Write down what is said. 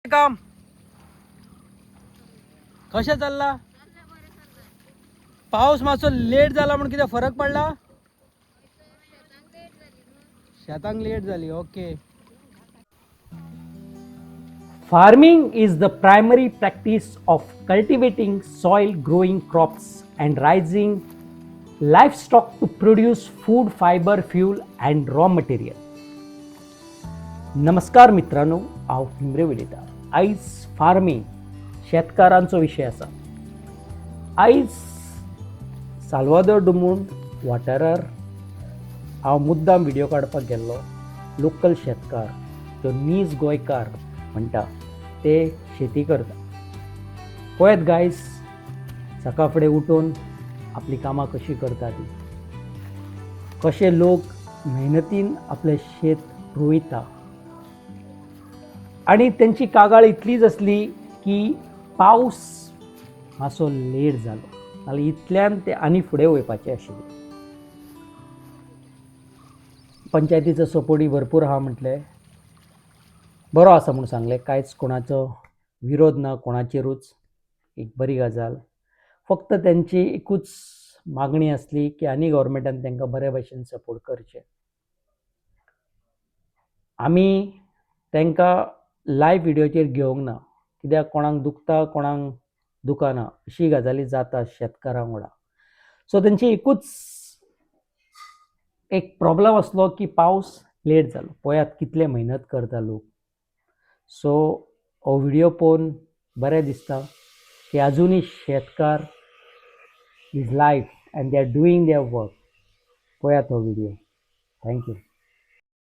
काम कशा चालला? पाऊस मातसो लेट झाला म्हणून किती फरक पडला? शेतांक लेट झाली. Okay. Farming is the primary practice of cultivating soil, growing crops, and raising livestock to produce food, fiber, fuel, and raw material. नमस्कार मित्रांनो, हांव टिमरे उलयतां. आयज फार्मिंग शेतकारांचो विशय आसा. आयज साल्वादोर डुमुंड वाठारार हांव मुद्दाम व्हिडिओ काडपाक गेल्लो. लोकल शेतकार जो नीज गोंयकार म्हणटा ते शेती करता. पळयत गायज सकाळ फुडें उठून आपली कामां कशी करता ती, कशे लोक मेहनतीन आपलें शेत रोयता. आणि त्यांची कागाळ इतलीच असली की पावस मातसो लेट जालो, नाल्यार इतल्यान ते आनी फुडें वयपाचे आशिल्ले. पंचायतीचो सपोर्टी भरपूर आहा म्हटलें, बरो आसा म्हणून सांगलें. कांयच कोणाचो विरोध ना, कोणाचेरूच एक बरी गजाल. फक्त त्यांची एकूच मागणी आसली की आनी गव्हर्मेंटान तांकां बरे भशेन सपोर्ट करचें. आमी तांकां लायव्ह व्हिडिओचेर घेवंक ना, कित्याक कोणाक दुखता कोणाक दुखना अशी गजाली जाता शेतकारां वांगडा. सो तेंची एकूच एक प्रॉब्लम आसलो की पावस लेट जालो. पळयात कितले मेहनत करता लोक. सो हो व्हिडिओ पळोवन बरें दिसता की आजुनूय शेतकार is life and they are doing their work. पळयात हो व्हिडिओ. थँक्यू.